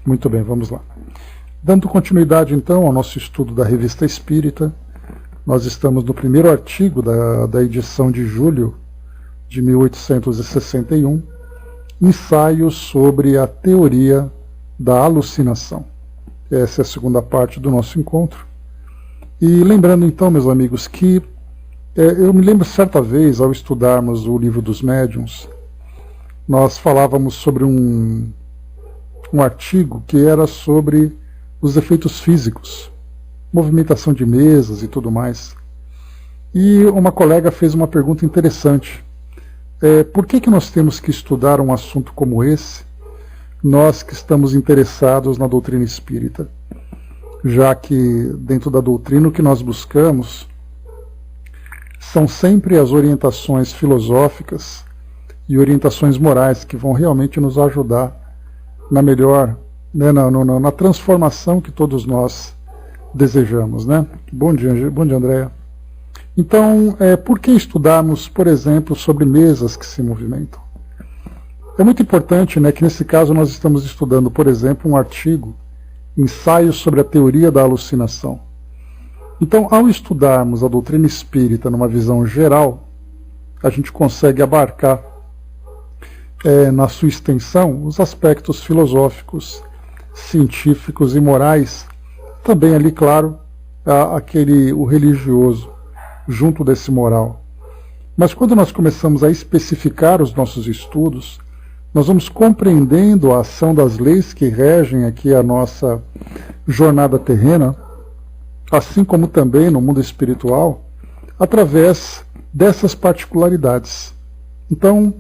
Muito bem, vamos lá. Dando continuidade então ao nosso estudo da Revista Espírita, nós estamos no primeiro artigo da edição de julho de 1861, Ensaios sobre a Teoria da Alucinação. Essa é a segunda parte do nosso encontro. E lembrando então, meus amigos, que eu me lembro certa vez, ao estudarmos o Livro dos Médiuns, nós falávamos sobre um artigo que era sobre os efeitos físicos, movimentação de mesas e tudo mais. E uma colega fez uma pergunta interessante. Por que nós temos que estudar um assunto como esse, nós que estamos interessados na doutrina espírita? Já que dentro da doutrina o que nós buscamos são sempre as orientações filosóficas e orientações morais que vão realmente nos ajudar na melhor, né, na transformação que todos nós desejamos, né? Bom dia, Andréa. Então, por que estudarmos, por exemplo, sobre mesas que se movimentam? É muito importante, né, que nesse caso nós estamos estudando, por exemplo, um artigo, Ensaios sobre a Teoria da Alucinação. Então, ao estudarmos a doutrina espírita numa visão geral, a gente consegue abarcar na sua extensão os aspectos filosóficos, científicos e morais, também ali, claro, o religioso, junto desse moral. Mas quando nós começamos a especificar os nossos estudos, nós vamos compreendendo a ação das leis que regem aqui a nossa jornada terrena, assim como também no mundo espiritual, através dessas particularidades. Então,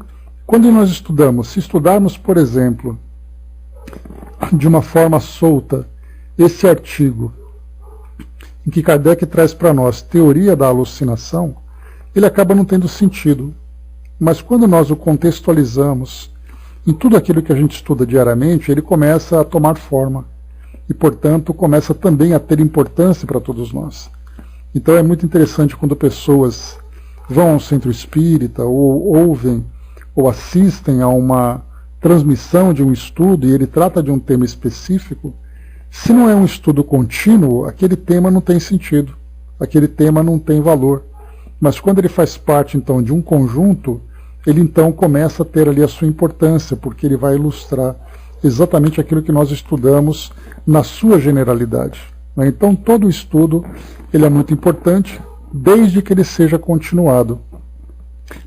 quando nós estudamos, se estudarmos, por exemplo, de uma forma solta, esse artigo em que Kardec traz para nós teoria da alucinação, ele acaba não tendo sentido. Mas quando nós o contextualizamos em tudo aquilo que a gente estuda diariamente, ele começa a tomar forma e, portanto, começa também a ter importância para todos nós. Então é muito interessante quando pessoas vão ao centro espírita ou ouvem ou assistem a uma transmissão de um estudo e ele trata de um tema específico. Se não é um estudo contínuo, aquele tema não tem sentido, aquele tema não tem valor. Mas quando ele faz parte, então, de um conjunto, ele então começa a ter ali a sua importância, porque ele vai ilustrar exatamente aquilo que nós estudamos na sua generalidade. Então, todo o estudo ele é muito importante, desde que ele seja continuado.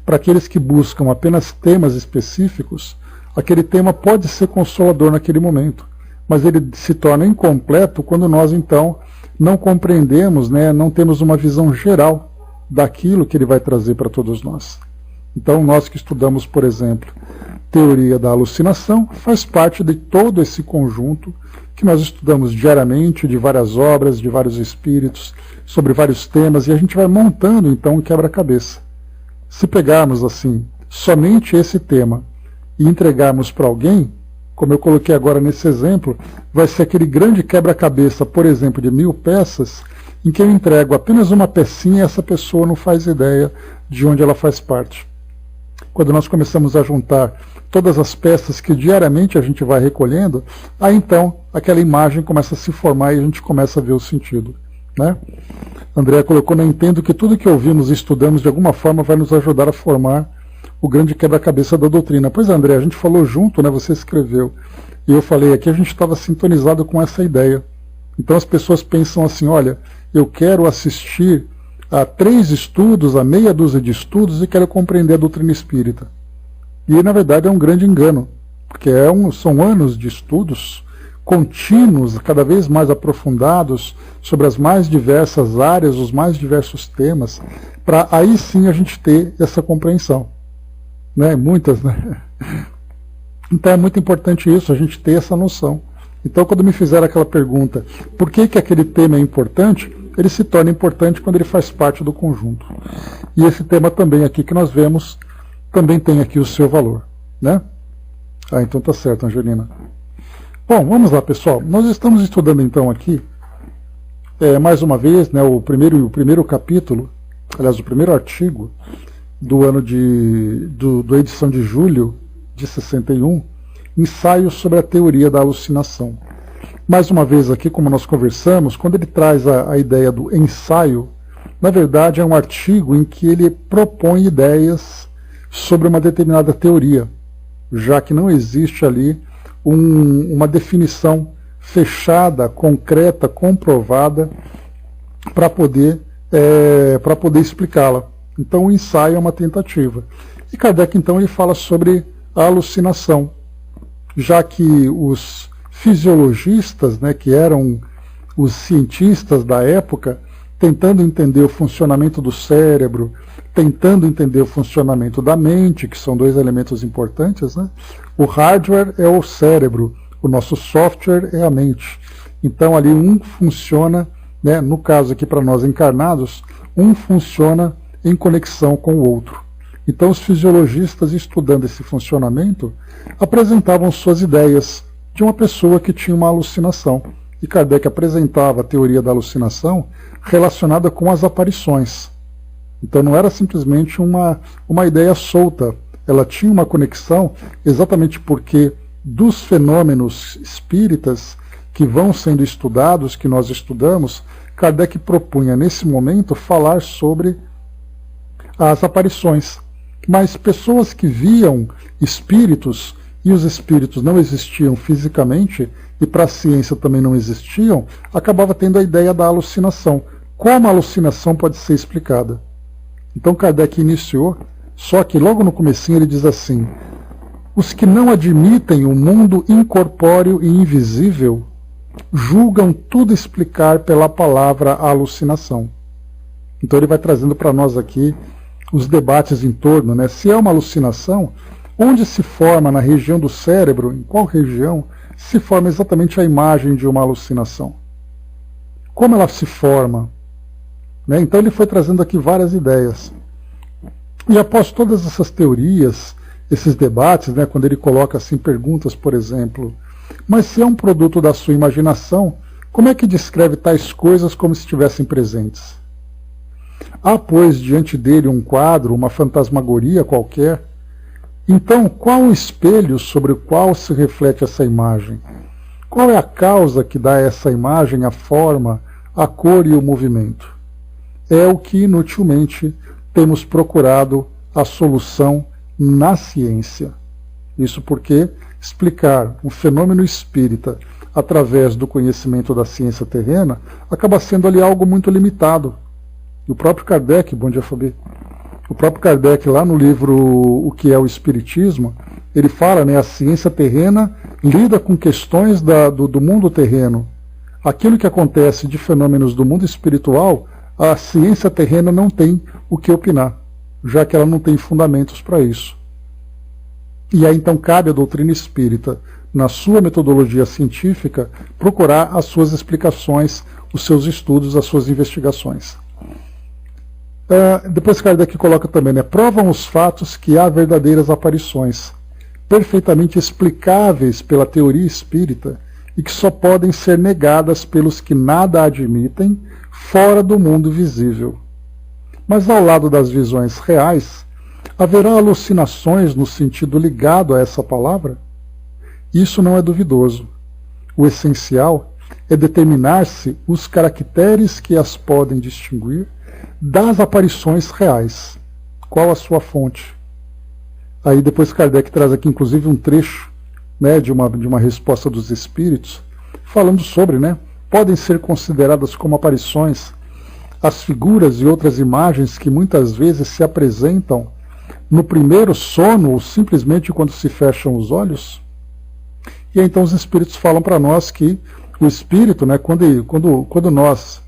Para aqueles que buscam apenas temas específicos, aquele tema pode ser consolador naquele momento, mas ele se torna incompleto quando nós, então, não compreendemos, né, não temos uma visão geral daquilo que ele vai trazer para todos nós. Então, nós que estudamos, por exemplo, teoria da alucinação, faz parte de todo esse conjunto que nós estudamos diariamente, de várias obras, de vários espíritos, sobre vários temas, e a gente vai montando, então, um quebra-cabeça. Se pegarmos, assim, somente esse tema e entregarmos para alguém, como eu coloquei agora nesse exemplo, vai ser aquele grande quebra-cabeça, por exemplo, de 1000 peças, em que eu entrego apenas uma pecinha e essa pessoa não faz ideia de onde ela faz parte. Quando nós começamos a juntar todas as peças que diariamente a gente vai recolhendo, aí então aquela imagem começa a se formar e a gente começa a ver o sentido, né? André colocou, não entendo que tudo que ouvimos e estudamos de alguma forma vai nos ajudar a formar o grande quebra-cabeça da doutrina. Pois é, André, a gente falou junto, né? Você escreveu. E eu falei aqui, a gente estava sintonizado com essa ideia. Então as pessoas pensam assim, olha, eu quero assistir a 3 estudos, a meia dúzia de estudos e quero compreender a doutrina espírita. E na verdade é um grande engano, porque são anos de estudos contínuos, cada vez mais aprofundados, sobre as mais diversas áreas, os mais diversos temas, para aí sim a gente ter essa compreensão. Né? Muitas, né? Então é muito importante isso, a gente ter essa noção. Então quando me fizeram aquela pergunta, por que aquele tema é importante? Ele se torna importante quando ele faz parte do conjunto. E esse tema também aqui que nós vemos, também tem aqui o seu valor, né? Então tá certo, Angelina. Bom, vamos lá, pessoal. Nós estamos estudando então aqui, mais uma vez, né, o primeiro capítulo, aliás, o primeiro artigo do ano da edição de julho de 61, Ensaios sobre a Teoria da Alucinação. Mais uma vez aqui, como nós conversamos, quando ele traz a ideia do ensaio, na verdade é um artigo em que ele propõe ideias sobre uma determinada teoria, já que não existe ali uma definição fechada, concreta, comprovada para poder explicá-la. Então o ensaio é uma tentativa. E Kardec então ele fala sobre a alucinação, já que os fisiologistas, né, que eram os cientistas da época, tentando entender o funcionamento do cérebro, tentando entender o funcionamento da mente, que são dois elementos importantes, né? O hardware é o cérebro, o nosso software é a mente. Então ali um funciona, né, no caso aqui para nós encarnados, um funciona em conexão com o outro. Então os fisiologistas, estudando esse funcionamento, apresentavam suas ideias de uma pessoa que tinha uma alucinação. E Kardec apresentava a teoria da alucinação relacionada com as aparições. Então não era simplesmente uma ideia solta, ela tinha uma conexão exatamente porque dos fenômenos espíritas que vão sendo estudados, que nós estudamos, Kardec propunha nesse momento falar sobre as aparições. Mas pessoas que viam espíritos, e os espíritos não existiam fisicamente, e para a ciência também não existiam, acabava tendo a ideia da alucinação. Como a alucinação pode ser explicada? Então Kardec iniciou, só que logo no comecinho ele diz assim: os que não admitem o mundo incorpóreo e invisível julgam tudo explicar pela palavra alucinação. Então ele vai trazendo para nós aqui os debates em torno, né? Se é uma alucinação, onde se forma na região do cérebro, em qual região se forma exatamente a imagem de uma alucinação? Como ela se forma? Né? Então ele foi trazendo aqui várias ideias. E após todas essas teorias, esses debates, né, quando ele coloca assim perguntas, por exemplo, mas se é um produto da sua imaginação, como é que descreve tais coisas como se estivessem presentes? Há, pois, diante dele um quadro, uma fantasmagoria qualquer. Então, qual o espelho sobre o qual se reflete essa imagem? Qual é a causa que dá a essa imagem a forma, a cor e o movimento? É o que inutilmente temos procurado a solução na ciência. Isso porque explicar o fenômeno espírita através do conhecimento da ciência terrena acaba sendo ali algo muito limitado. E o próprio Kardec, bom dia Fabi, o próprio Kardec lá no livro O que é o Espiritismo, ele fala, né, a ciência terrena lida com questões do mundo terreno. Aquilo que acontece de fenômenos do mundo espiritual, a ciência terrena não tem o que opinar, já que ela não tem fundamentos para isso. E aí então cabe à doutrina espírita, na sua metodologia científica, procurar as suas explicações, os seus estudos, as suas investigações. Depois Kardec coloca também, né, provam os fatos que há verdadeiras aparições, perfeitamente explicáveis pela teoria espírita e que só podem ser negadas pelos que nada admitem fora do mundo visível. Mas ao lado das visões reais, haverá alucinações no sentido ligado a essa palavra? Isso não é duvidoso. O essencial é determinar-se os caracteres que as podem distinguir das aparições reais. Qual a sua fonte? Aí depois Kardec traz aqui inclusive um trecho, né, de uma resposta dos espíritos, falando sobre, né, podem ser consideradas como aparições as figuras e outras imagens que muitas vezes se apresentam no primeiro sono ou simplesmente quando se fecham os olhos? E aí, então os espíritos falam para nós que o espírito, né, quando nós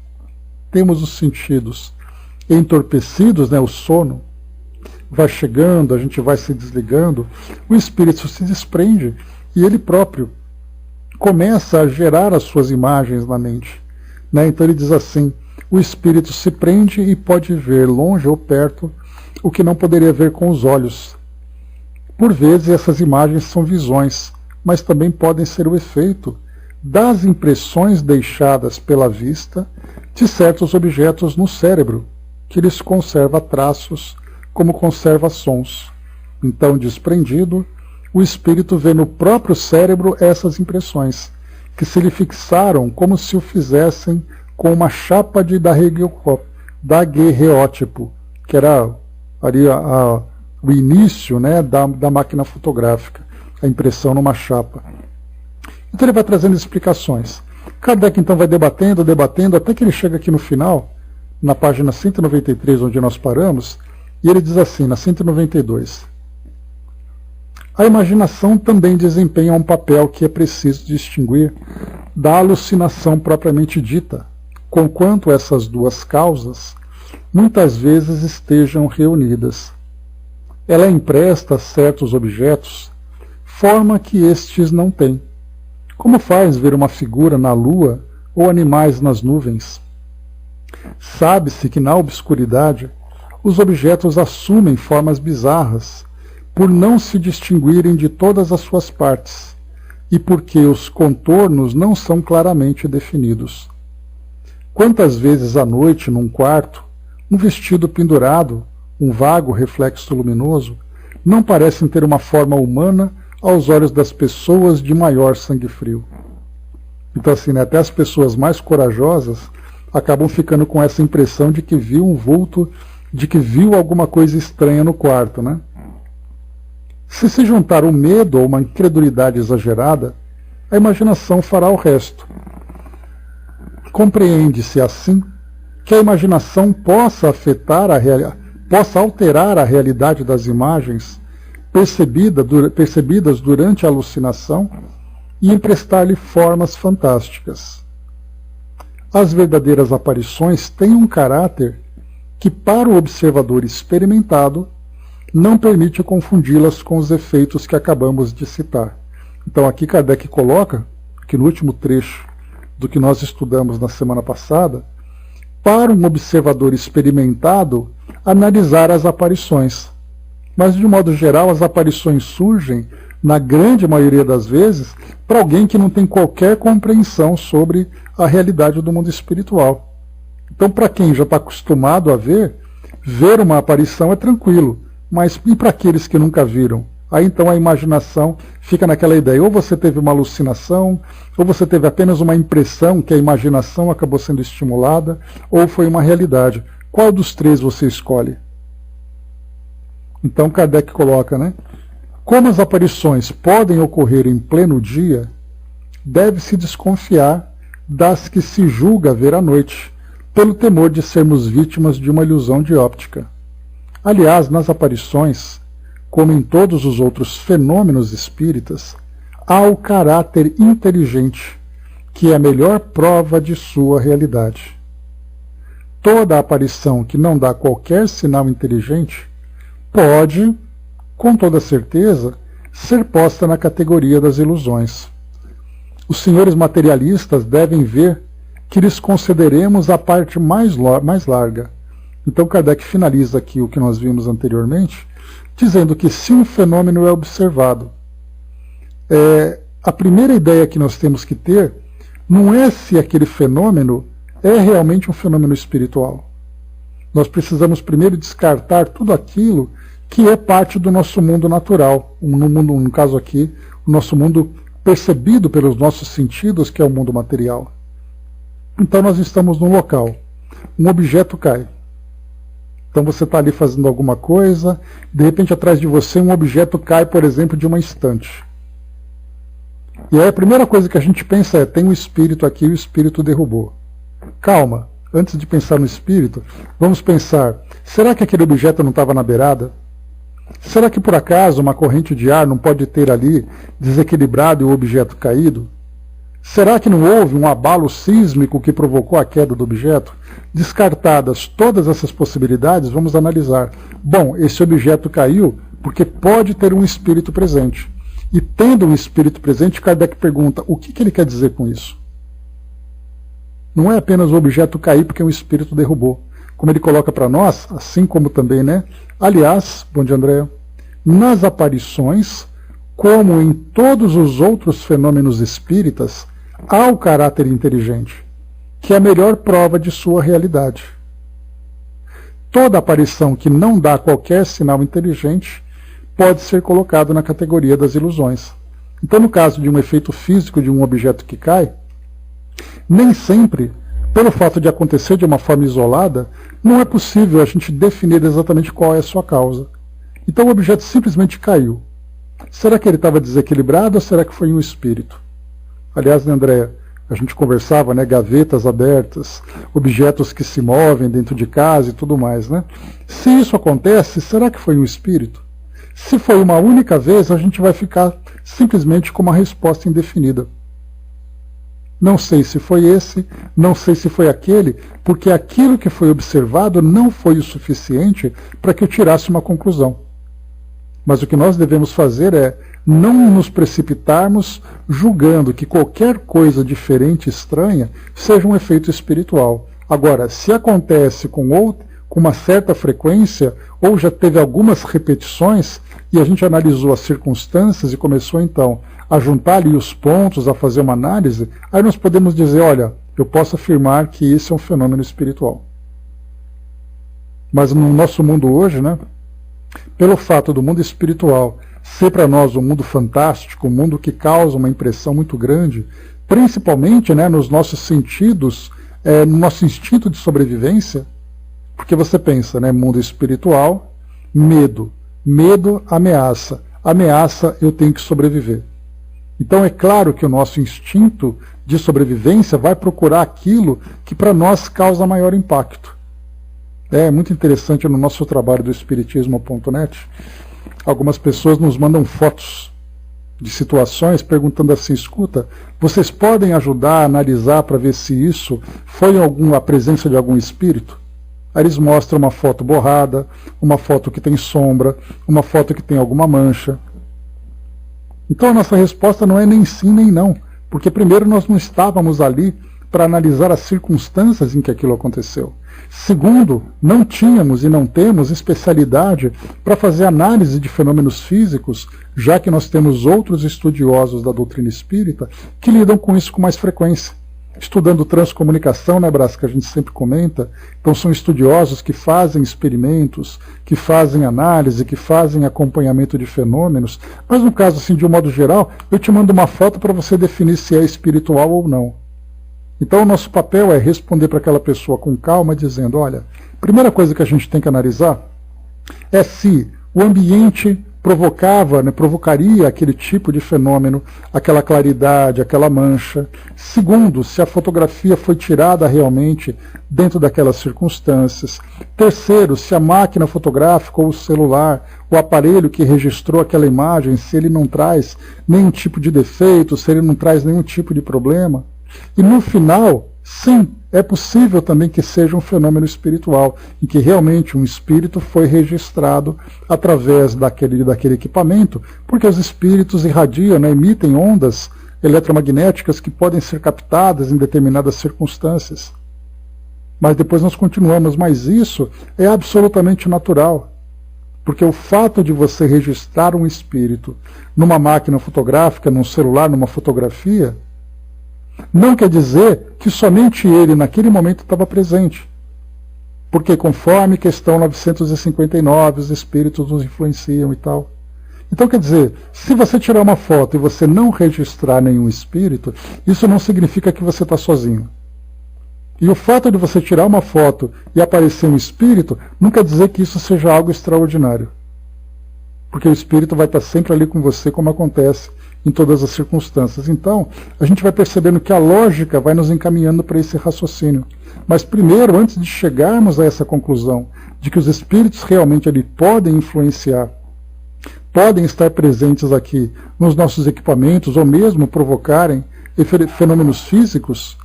temos os sentidos entorpecidos, né, o sono vai chegando, a gente vai se desligando, o espírito se desprende e ele próprio começa a gerar as suas imagens na mente. Né? Então ele diz assim, o espírito se prende e pode ver longe ou perto o que não poderia ver com os olhos. Por vezes essas imagens são visões, mas também podem ser o efeito das impressões deixadas pela vista de certos objetos no cérebro, que lhes conserva traços como conserva sons. Então, desprendido, o espírito vê no próprio cérebro essas impressões, que se lhe fixaram como se o fizessem com uma chapa de daguerreótipo, que era ali o início, né, da máquina fotográfica, a impressão numa chapa. Então ele vai trazendo explicações. Kardec então vai debatendo, até que ele chega aqui no final, na página 193, onde nós paramos, e ele diz assim, na 192: a imaginação também desempenha um papel que é preciso distinguir da alucinação propriamente dita, conquanto essas duas causas muitas vezes estejam reunidas. Ela empresta a certos objetos forma que estes não têm, como faz ver uma figura na lua ou animais nas nuvens. Sabe-se que na obscuridade os objetos assumem formas bizarras, por não se distinguirem de todas as suas partes, e porque os contornos não são claramente definidos. Quantas vezes à noite, num quarto, um vestido pendurado, um vago reflexo luminoso, não parecem ter uma forma humana aos olhos das pessoas de maior sangue frio. Então, assim, né, até as pessoas mais corajosas acabam ficando com essa impressão de que viu um vulto, de que viu alguma coisa estranha no quarto, né? Se juntar o medo ou uma incredulidade exagerada, a imaginação fará o resto. Compreende-se assim que a imaginação possa alterar a realidade das imagens percebidas durante a alucinação e emprestar-lhe formas fantásticas. As verdadeiras aparições têm um caráter que, para o observador experimentado, não permite confundi-las com os efeitos que acabamos de citar. Então aqui Kardec coloca, que no último trecho do que nós estudamos na semana passada, para um observador experimentado analisar as aparições. Mas, de modo geral, as aparições surgem, na grande maioria das vezes, para alguém que não tem qualquer compreensão sobre a realidade do mundo espiritual. Então, para quem já está acostumado a ver uma aparição é tranquilo. Mas e para aqueles que nunca viram? Aí então a imaginação fica naquela ideia, ou você teve uma alucinação, ou você teve apenas uma impressão que a imaginação acabou sendo estimulada, ou foi uma realidade. Qual dos três você escolhe? Então Kardec coloca, né? Como as aparições podem ocorrer em pleno dia, deve-se desconfiar das que se julga ver à noite, pelo temor de sermos vítimas de uma ilusão de óptica. Aliás, nas aparições, como em todos os outros fenômenos espíritas, há o caráter inteligente, que é a melhor prova de sua realidade. Toda aparição que não dá qualquer sinal inteligente pode, com toda certeza, ser posta na categoria das ilusões. Os senhores materialistas devem ver que lhes concederemos a parte mais larga. Então Kardec finaliza aqui o que nós vimos anteriormente, dizendo que se um fenômeno é observado, a primeira ideia que nós temos que ter não é se aquele fenômeno é realmente um fenômeno espiritual. Nós precisamos primeiro descartar tudo aquilo que é parte do nosso mundo natural, no caso aqui, o nosso mundo percebido pelos nossos sentidos, que é o mundo material. Então nós estamos num local, um objeto cai. Então você está ali fazendo alguma coisa, de repente atrás de você um objeto cai, por exemplo, de uma estante. E aí a primeira coisa que a gente pensa é, tem um espírito aqui e o espírito derrubou. Calma, antes de pensar no espírito, vamos pensar, será que aquele objeto não estava na beirada? Será que por acaso uma corrente de ar não pode ter ali desequilibrado e o objeto caído? Será que não houve um abalo sísmico que provocou a queda do objeto? Descartadas todas essas possibilidades, vamos analisar. Bom, esse objeto caiu porque pode ter um espírito presente. E tendo um espírito presente, Kardec pergunta, o que ele quer dizer com isso? Não é apenas o objeto cair porque um espírito derrubou. Como ele coloca para nós, assim como também, né? Aliás, bom dia Andréa, nas aparições, como em todos os outros fenômenos espíritas, há o caráter inteligente, que é a melhor prova de sua realidade. Toda aparição que não dá qualquer sinal inteligente pode ser colocada na categoria das ilusões. Então, no caso de um efeito físico de um objeto que cai, nem sempre, pelo fato de acontecer de uma forma isolada, não é possível a gente definir exatamente qual é a sua causa. Então o objeto simplesmente caiu. Será que ele estava desequilibrado ou será que foi um espírito? Aliás, né, André, a gente conversava, né, gavetas abertas, objetos que se movem dentro de casa e tudo mais, né? Se isso acontece, será que foi um espírito? Se foi uma única vez, a gente vai ficar simplesmente com uma resposta indefinida. Não sei se foi esse, não sei se foi aquele, porque aquilo que foi observado não foi o suficiente para que eu tirasse uma conclusão. Mas o que nós devemos fazer é não nos precipitarmos julgando que qualquer coisa diferente e estranha seja um efeito espiritual. Agora, se acontece com uma certa frequência, ou já teve algumas repetições, e a gente analisou as circunstâncias e começou então a juntar ali os pontos, a fazer uma análise, aí nós podemos dizer, olha, eu posso afirmar que isso é um fenômeno espiritual. Mas no nosso mundo hoje, né, pelo fato do mundo espiritual ser para nós um mundo fantástico, um mundo que causa uma impressão muito grande, principalmente, né, nos nossos sentidos, no nosso instinto de sobrevivência, porque você pensa, né, mundo espiritual, medo, ameaça, ameaça, eu tenho que sobreviver. Então é claro que o nosso instinto de sobrevivência vai procurar aquilo que para nós causa maior impacto. É muito interessante no nosso trabalho do Espiritismo.net, algumas pessoas nos mandam fotos de situações perguntando assim, escuta, vocês podem ajudar a analisar para ver se isso foi a presença de algum espírito? Aí eles mostram uma foto borrada, uma foto que tem sombra, uma foto que tem alguma mancha. Então a nossa resposta não é nem sim nem não, porque primeiro nós não estávamos ali para analisar as circunstâncias em que aquilo aconteceu. Segundo, não tínhamos e não temos especialidade para fazer análise de fenômenos físicos, já que nós temos outros estudiosos da doutrina espírita que lidam com isso com mais frequência. Estudando transcomunicação, né, Brás, que a gente sempre comenta, então são estudiosos que fazem experimentos, que fazem análise, que fazem acompanhamento de fenômenos, mas no caso, assim, de um modo geral, eu te mando uma foto para você definir se é espiritual ou não. Então o nosso papel é responder para aquela pessoa com calma, dizendo, olha, a primeira coisa que a gente tem que analisar é se o ambiente provocaria aquele tipo de fenômeno, aquela claridade, aquela mancha. Segundo, se a fotografia foi tirada realmente dentro daquelas circunstâncias. Terceiro, se a máquina fotográfica ou o celular, o aparelho que registrou aquela imagem, se ele não traz nenhum tipo de defeito, se ele não traz nenhum tipo de problema. E no final, sim, é possível também que seja um fenômeno espiritual, em que realmente um espírito foi registrado através daquele equipamento, porque os espíritos irradiam, né, emitem ondas eletromagnéticas que podem ser captadas em determinadas circunstâncias. Mas depois nós continuamos, mas isso é absolutamente natural, porque o fato de você registrar um espírito numa máquina fotográfica, num celular, numa fotografia, não quer dizer que somente ele naquele momento estava presente. Porque conforme questão 959, os espíritos nos influenciam e tal. Então quer dizer, se você tirar uma foto e você não registrar nenhum espírito, isso não significa que você está sozinho. E o fato de você tirar uma foto e aparecer um espírito, não quer dizer que isso seja algo extraordinário. Porque o espírito vai estar sempre ali com você, como acontece em todas as circunstâncias. Então, a gente vai percebendo que a lógica vai nos encaminhando para esse raciocínio. Mas primeiro, antes de chegarmos a essa conclusão de que os espíritos realmente ali podem influenciar, podem estar presentes aqui nos nossos equipamentos, ou mesmo provocarem fenômenos físicos,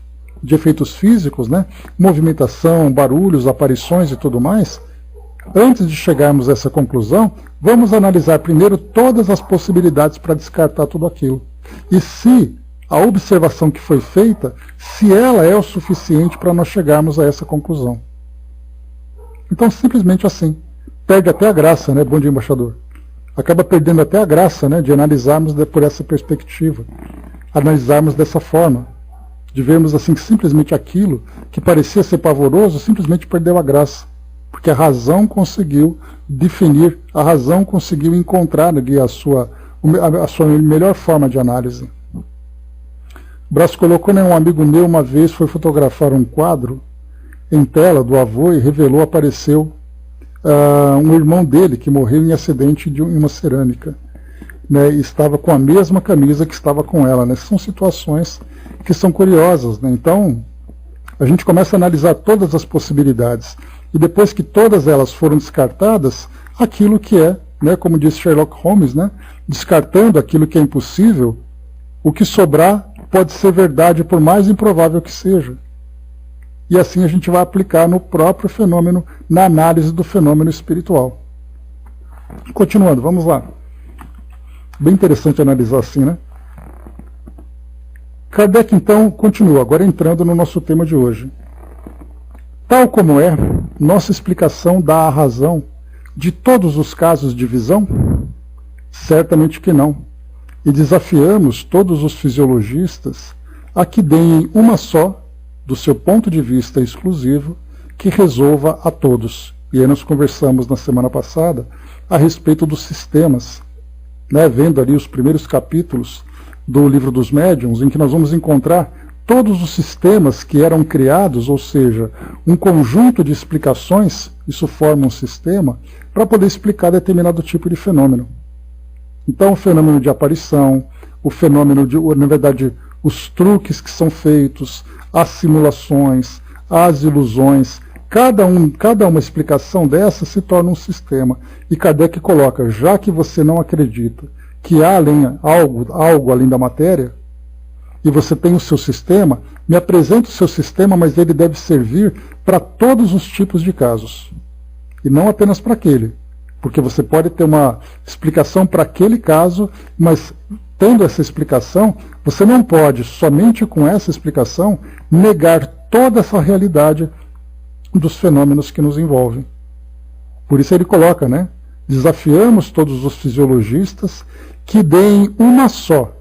de efeitos físicos, né? Movimentação, barulhos, aparições e tudo mais, antes de chegarmos a essa conclusão, vamos analisar primeiro todas as possibilidades para descartar tudo aquilo. E se a observação que foi feita, se ela é o suficiente para nós chegarmos a essa conclusão. Então, simplesmente assim. Perde até a graça, né, bom dia, embaixador? Acaba perdendo até a graça, né, de analisarmos por essa perspectiva. Analisarmos dessa forma. De vermos assim que simplesmente aquilo que parecia ser pavoroso, simplesmente perdeu a graça. Porque a razão conseguiu definir, a razão conseguiu encontrar ali a sua melhor forma de análise. Brás colocou, né, um amigo meu uma vez foi fotografar um quadro em tela do avô e revelou, apareceu um irmão dele que morreu em acidente em uma cerâmica, né, e estava com a mesma camisa que estava com ela, né. São situações que são curiosas, né. Então a gente começa a analisar todas as possibilidades e depois que todas elas foram descartadas, aquilo que é, né, como disse Sherlock Holmes, né, descartando aquilo que é impossível, o que sobrar pode ser verdade, por mais improvável que seja. E assim a gente vai aplicar no próprio fenômeno, na análise do fenômeno espiritual. Continuando, vamos lá. Bem interessante analisar assim, né? Kardec, então, continua, agora entrando no nosso tema de hoje. Tal como é, nossa explicação dá a razão de todos os casos de visão? Certamente que não. E desafiamos todos os fisiologistas a que deem uma só, do seu ponto de vista exclusivo, que resolva a todos. E aí nós conversamos na semana passada a respeito dos sistemas, né, vendo ali os primeiros capítulos do Livro dos Médiuns, em que nós vamos encontrar todos os sistemas que eram criados, ou seja, um conjunto de explicações, isso forma um sistema, para poder explicar determinado tipo de fenômeno. Então o fenômeno de aparição, o fenômeno de, na verdade, os truques que são feitos, as simulações, as ilusões, cada uma explicação dessa se torna um sistema. E Kardec coloca, já que você não acredita que há algo além da matéria, e você tem o seu sistema, me apresenta o seu sistema, mas ele deve servir para todos os tipos de casos. E não apenas para aquele. Porque você pode ter uma explicação para aquele caso, mas tendo essa explicação, você não pode, somente com essa explicação, negar toda essa realidade dos fenômenos que nos envolvem. Por isso ele coloca, né? Desafiamos todos os fisiologistas que deem uma só,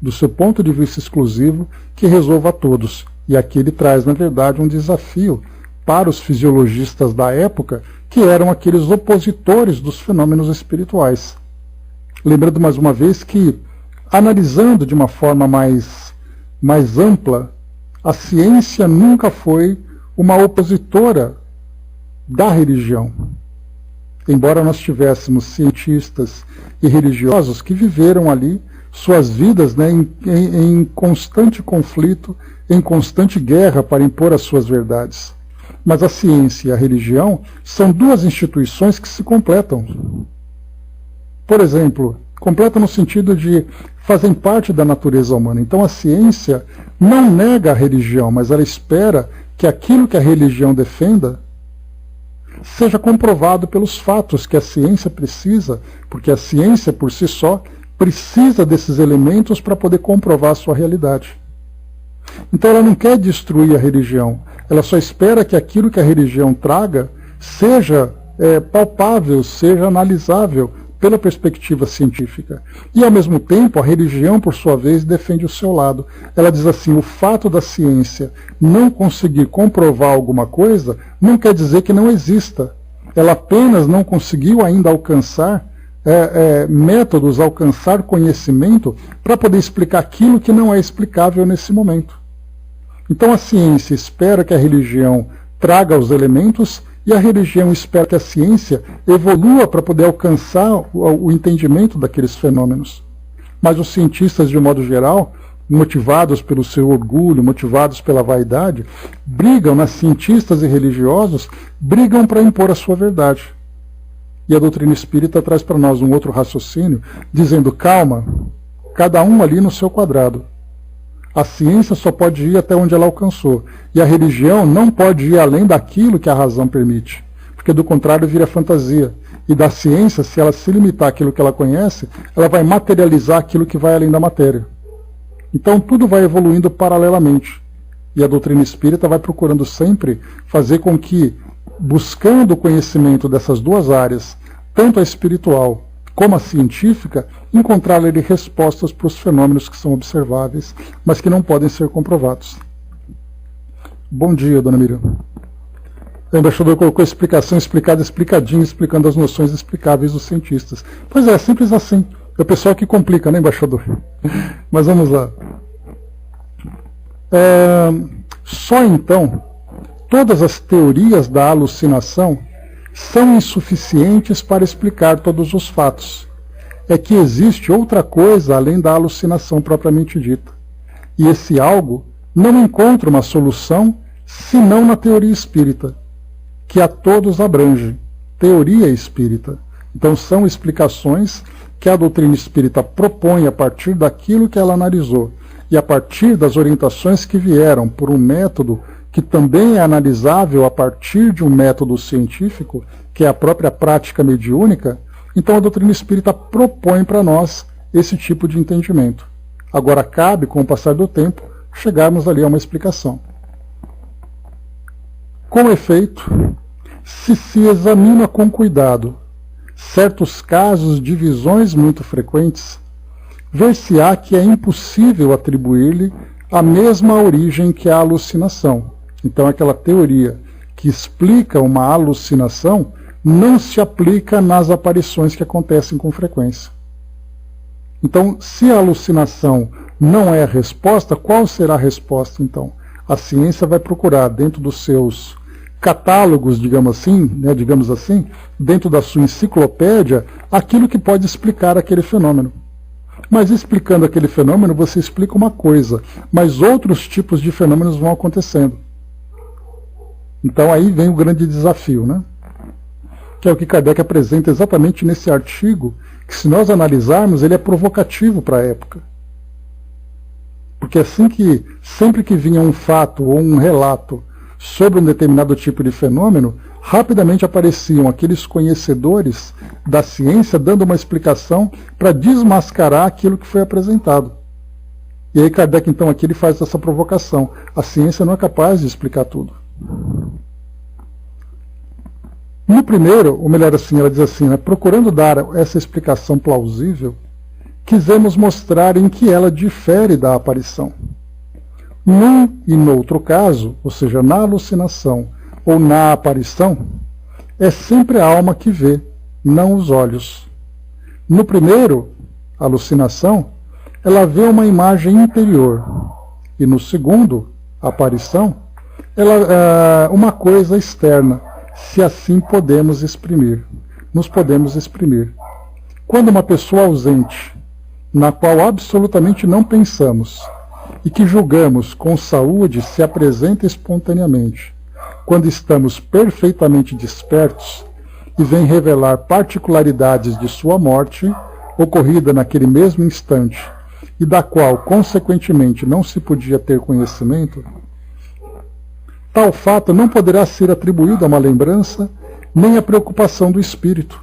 do seu ponto de vista exclusivo, que resolva a todos. E aqui ele traz, na verdade, um desafio para os fisiologistas da época, que eram aqueles opositores dos fenômenos espirituais. Lembrando mais uma vez que, analisando de uma forma mais ampla, a ciência nunca foi uma opositora da religião. Embora nós tivéssemos cientistas e religiosos que viveram ali suas vidas, né, em constante conflito, em constante guerra para impor as suas verdades. Mas a ciência e a religião são duas instituições que se completam. Por exemplo, completam no sentido de fazem parte da natureza humana. Então a ciência não nega a religião, mas ela espera que aquilo que a religião defenda seja comprovado pelos fatos que a ciência precisa, porque a ciência por si só precisa desses elementos para poder comprovar a sua realidade. Então ela não quer destruir a religião, ela só espera que aquilo que a religião traga seja palpável, seja analisável pela perspectiva científica. E ao mesmo tempo a religião, por sua vez, defende o seu lado. Ela diz assim, o fato da ciência não conseguir comprovar alguma coisa não quer dizer que não exista. Ela apenas não conseguiu ainda alcançar métodos, alcançar conhecimento para poder explicar aquilo que não é explicável nesse momento. Então a ciência espera que a religião traga os elementos e a religião espera que a ciência evolua para poder alcançar o entendimento daqueles fenômenos. Mas os cientistas, de modo geral, motivados pelo seu orgulho, motivados pela vaidade, brigam, né, cientistas e religiosos, brigam para impor a sua verdade. E a doutrina espírita traz para nós um outro raciocínio, dizendo, calma, cada um ali no seu quadrado. A ciência só pode ir até onde ela alcançou. E a religião não pode ir além daquilo que a razão permite. Porque do contrário vira fantasia. E da ciência, se ela se limitar àquilo que ela conhece, ela vai materializar aquilo que vai além da matéria. Então tudo vai evoluindo paralelamente. E a doutrina espírita vai procurando sempre fazer com que, buscando o conhecimento dessas duas áreas, tanto a espiritual como a científica, encontrar ali respostas para os fenômenos que são observáveis, mas que não podem ser comprovados. Bom dia, dona Miriam. O embaixador colocou explicação explicada, explicadinha, explicando as noções explicáveis dos cientistas. Pois é, simples assim. É o pessoal que complica, né, embaixador? Mas vamos lá. Só então, todas as teorias da alucinação são insuficientes para explicar todos os fatos. É que existe outra coisa além da alucinação propriamente dita. E esse algo não encontra uma solução senão na teoria espírita, que a todos abrange. Teoria espírita. Então são explicações que a doutrina espírita propõe a partir daquilo que ela analisou e a partir das orientações que vieram por um método que também é analisável a partir de um método científico, que é a própria prática mediúnica. Então a doutrina espírita propõe para nós esse tipo de entendimento. Agora cabe, com o passar do tempo, chegarmos ali a uma explicação. Com efeito, se examina com cuidado certos casos de visões muito frequentes, ver-se-á que é impossível atribuir-lhe a mesma origem que a alucinação. Então aquela teoria que explica uma alucinação não se aplica nas aparições que acontecem com frequência. Então, se a alucinação não é a resposta, qual será a resposta então? A ciência vai procurar dentro dos seus catálogos, digamos assim, dentro da sua enciclopédia, aquilo que pode explicar aquele fenômeno. Mas explicando aquele fenômeno, você explica uma coisa, mas outros tipos de fenômenos vão acontecendo. Então aí vem o grande desafio, né? Que é o que Kardec apresenta exatamente nesse artigo, que se nós analisarmos, ele é provocativo para a época. Porque sempre que vinha um fato ou um relato sobre um determinado tipo de fenômeno, rapidamente apareciam aqueles conhecedores da ciência dando uma explicação para desmascarar aquilo que foi apresentado. E aí Kardec, então, aqui ele faz essa provocação. A ciência não é capaz de explicar tudo. No primeiro, ou melhor assim, ela diz assim, né, procurando dar essa explicação plausível, quisemos mostrar em que ela difere da aparição. Num e no outro caso, ou seja, na alucinação ou na aparição, é sempre a alma que vê, não os olhos. No primeiro, alucinação, ela vê uma imagem interior. E no segundo, aparição, ela uma coisa externa, se assim nos podemos exprimir. Quando uma pessoa ausente, na qual absolutamente não pensamos, e que julgamos com saúde, se apresenta espontaneamente, quando estamos perfeitamente despertos, e vem revelar particularidades de sua morte, ocorrida naquele mesmo instante, e da qual, consequentemente, não se podia ter conhecimento, tal fato não poderá ser atribuído a uma lembrança, nem a preocupação do espírito.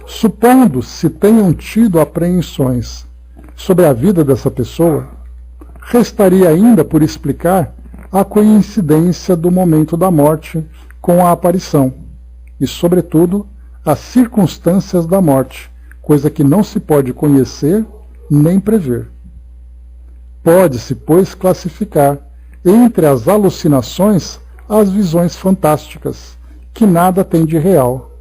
Supondo se tenham tido apreensões sobre a vida dessa pessoa, restaria ainda por explicar a coincidência do momento da morte com a aparição, e, sobretudo, as circunstâncias da morte, coisa que não se pode conhecer nem prever. Pode-se, pois, classificar entre as alucinações as visões fantásticas, que nada têm de real,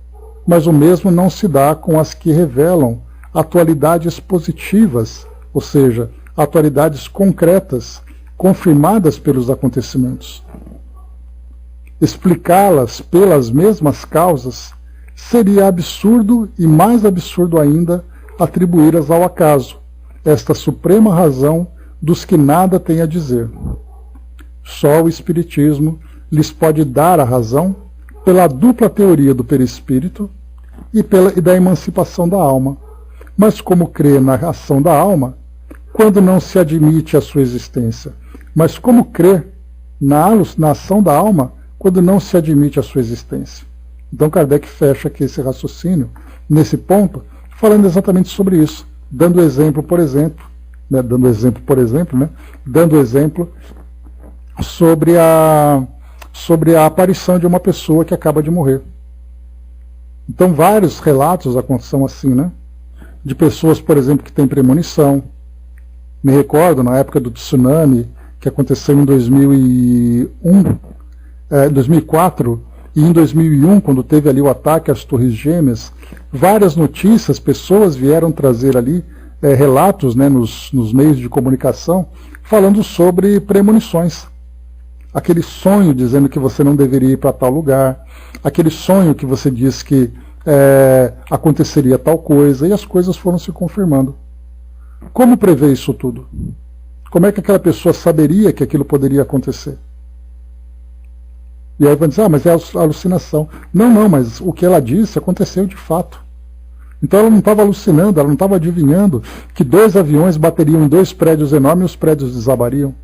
mas o mesmo não se dá com as que revelam atualidades positivas, ou seja, atualidades concretas, confirmadas pelos acontecimentos. Explicá-las pelas mesmas causas seria absurdo e mais absurdo ainda atribuí-las ao acaso, esta suprema razão dos que nada têm a dizer. Só o Espiritismo lhes pode dar a razão pela dupla teoria do perispírito e da emancipação da alma, mas como crê na ação da alma, quando não se admite a sua existência, mas como crê na ação da alma, quando não se admite a sua existência. Então Kardec fecha aqui esse raciocínio, nesse ponto, falando exatamente sobre isso, dando exemplo sobre a aparição de uma pessoa que acaba de morrer. Então vários relatos são assim, né? De pessoas, por exemplo, que têm premonição. Me recordo, na época do tsunami, que aconteceu em 2004, E em 2001, quando teve ali o ataque às Torres Gêmeas, várias notícias, pessoas vieram trazer ali relatos, né, nos meios de comunicação, falando sobre premonições. Aquele sonho dizendo que você não deveria ir para tal lugar, aquele sonho que você disse que aconteceria tal coisa, e as coisas foram se confirmando. Como prever isso tudo? Como é que aquela pessoa saberia que aquilo poderia acontecer? E aí vai dizer, mas é alucinação. Não, mas o que ela disse aconteceu de fato. Então ela não estava alucinando, ela não estava adivinhando que 2 aviões bateriam em 2 prédios enormes e os prédios desabariam.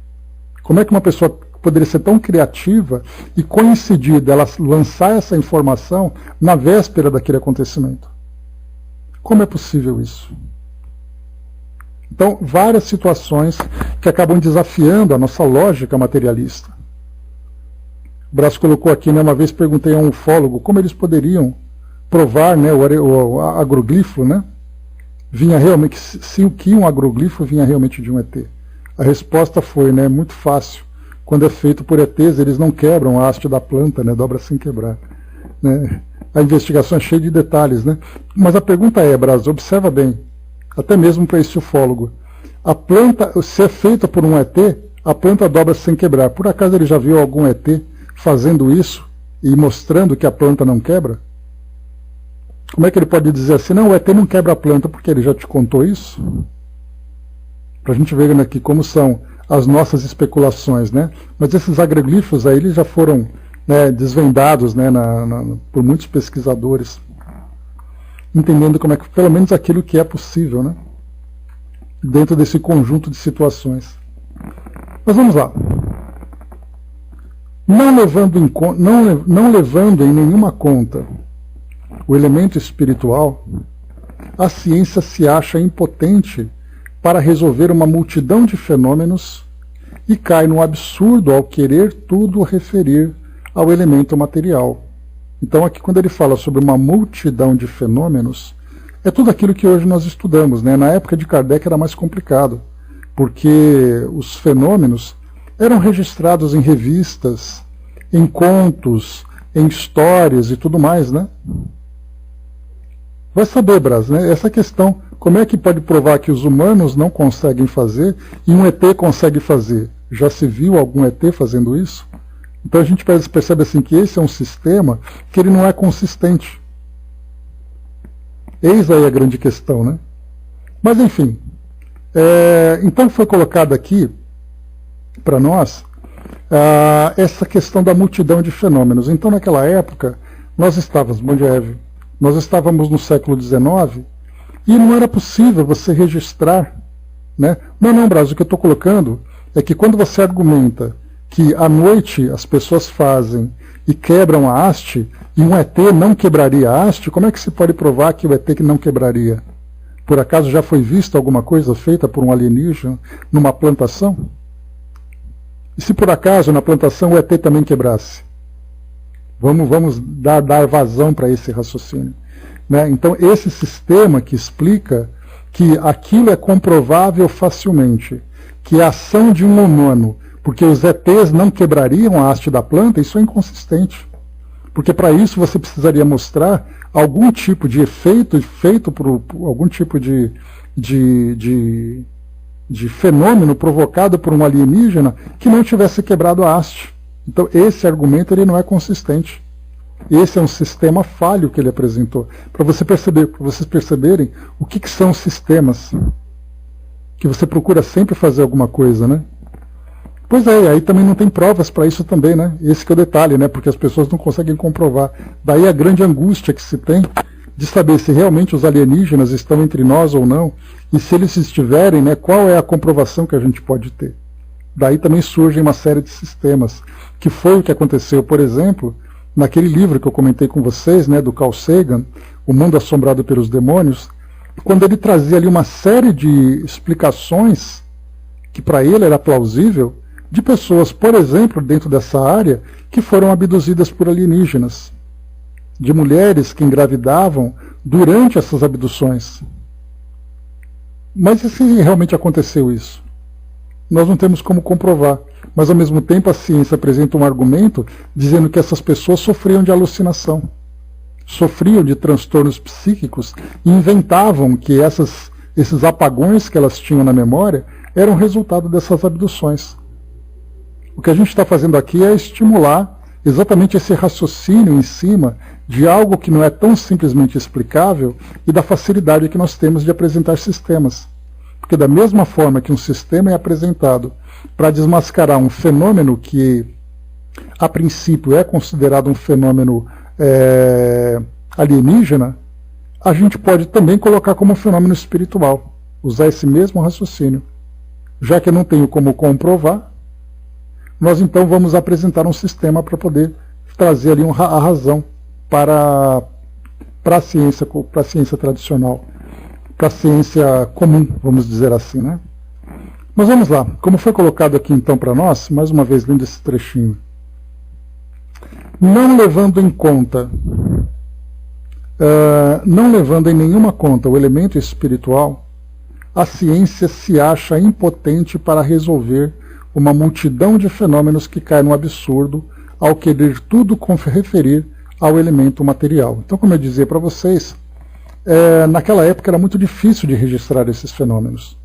Como é que uma pessoa poderia ser tão criativa e coincidir dela lançar essa informação na véspera daquele acontecimento? Como é possível isso? Então, várias situações que acabam desafiando a nossa lógica materialista. O Brás colocou aqui, né, uma vez perguntei a um ufólogo como eles poderiam provar, né, o agroglifo, né, vinha realmente, se o que um agroglifo vinha realmente de um ET. A resposta foi, né, muito fácil. Quando é feito por ETs, eles não quebram a haste da planta, né, dobra sem quebrar. Né. A investigação é cheia de detalhes, né. Mas a pergunta é, Brás, observa bem, até mesmo para esse ufólogo, a planta, se é feita por um ET, a planta dobra sem quebrar. Por acaso ele já viu algum ET fazendo isso e mostrando que a planta não quebra? Como é que ele pode dizer assim, não, o ET não quebra a planta, porque ele já te contou isso? Para a gente ver aqui como são as nossas especulações, né? Mas esses agroglifos aí, eles já foram, né, desvendados, né, por muitos pesquisadores, entendendo como é que, pelo menos aquilo que é possível, né, dentro desse conjunto de situações. Mas vamos lá. Não levando em nenhuma conta o elemento espiritual, a ciência se acha impotente para resolver uma multidão de fenômenos e cai no absurdo ao querer tudo referir ao elemento material. Então aqui quando ele fala sobre uma multidão de fenômenos, é tudo aquilo que hoje nós estudamos, né? Na época de Kardec era mais complicado, porque os fenômenos eram registrados em revistas, em contos, em histórias e tudo mais, né? Vai saber, Brás, né? Essa questão, como é que pode provar que os humanos não conseguem fazer e um ET consegue fazer? Já se viu algum ET fazendo isso? Então a gente percebe assim que esse é um sistema que ele não é consistente. Eis aí a grande questão, né? Mas enfim, então foi colocado aqui para nós essa questão da multidão de fenômenos. Então naquela época nós estávamos no século XIX e não era possível você registrar, né? Não, Brás, o que eu estou colocando é que quando você argumenta que à noite as pessoas fazem e quebram a haste, e um ET não quebraria a haste, como é que se pode provar que o ET que não quebraria? Por acaso já foi visto alguma coisa feita por um alienígena numa plantação? E se por acaso na plantação o ET também quebrasse? Vamos dar vazão para esse raciocínio, né? Então esse sistema que explica que aquilo é comprovável facilmente, que a ação de um humano, porque os ETs não quebrariam a haste da planta, isso é inconsistente. Porque para isso você precisaria mostrar algum tipo de efeito feito por algum tipo de fenômeno provocado por um alienígena que não tivesse quebrado a haste. Então esse argumento ele não é consistente. Esse é um sistema falho que ele apresentou. Para vocês perceberem o que são os sistemas. Que você procura sempre fazer alguma coisa, né? Pois é, aí também não tem provas para isso também, né? Esse que é o detalhe, né? Porque as pessoas não conseguem comprovar. Daí a grande angústia que se tem de saber se realmente os alienígenas estão entre nós ou não, e se eles estiverem, né, qual é a comprovação que a gente pode ter. Daí também surge uma série de sistemas, que foi o que aconteceu, por exemplo, naquele livro que eu comentei com vocês, né, do Carl Sagan, O Mundo Assombrado pelos Demônios, quando ele trazia ali uma série de explicações que para ele era plausível, de pessoas, por exemplo, dentro dessa área, que foram abduzidas por alienígenas, de mulheres que engravidavam durante essas abduções. Mas e se realmente aconteceu isso? nós não temos como comprovar. Mas, ao mesmo tempo, a ciência apresenta um argumento dizendo que essas pessoas sofriam de alucinação, sofriam de transtornos psíquicos e inventavam que esses apagões que elas tinham na memória eram resultado dessas abduções. O que a gente está fazendo aqui é estimular exatamente esse raciocínio em cima de algo que não é tão simplesmente explicável e da facilidade que nós temos de apresentar sistemas. Porque da mesma forma que um sistema é apresentado para desmascarar um fenômeno que, a princípio, é considerado um fenômeno alienígena, a gente pode também colocar como um fenômeno espiritual, usar esse mesmo raciocínio. Já que eu não tenho como comprovar, nós então vamos apresentar um sistema para poder trazer ali a razão para a ciência tradicional, para a ciência comum, vamos dizer assim, né? Mas vamos lá, como foi colocado aqui então para nós, mais uma vez lendo esse trechinho. Não levando em nenhuma conta o elemento espiritual, a ciência se acha impotente para resolver uma multidão de fenômenos que caem no absurdo ao querer tudo referir ao elemento material. Então, como eu dizia para vocês, naquela época era muito difícil de registrar esses fenômenos.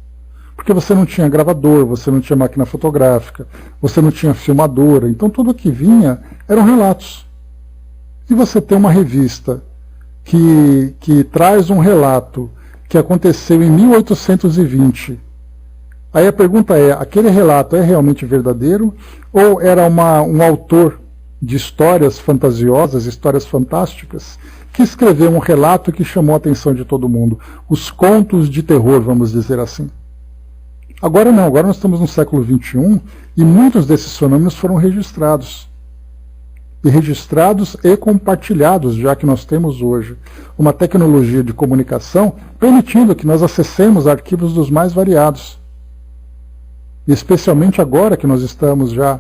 Porque você não tinha gravador, você não tinha máquina fotográfica, você não tinha filmadora, então tudo que vinha eram relatos. E você tem uma revista que traz um relato que aconteceu em 1820. Aí a pergunta é, aquele relato é realmente verdadeiro ou era um autor de histórias fantasiosas, histórias fantásticas, que escreveu um relato que chamou a atenção de todo mundo? Os contos de terror, vamos dizer assim. Agora não, agora nós estamos no século XXI e muitos desses fenômenos foram registrados. E compartilhados, já que nós temos hoje uma tecnologia de comunicação permitindo que nós acessemos arquivos dos mais variados. E especialmente agora que nós estamos já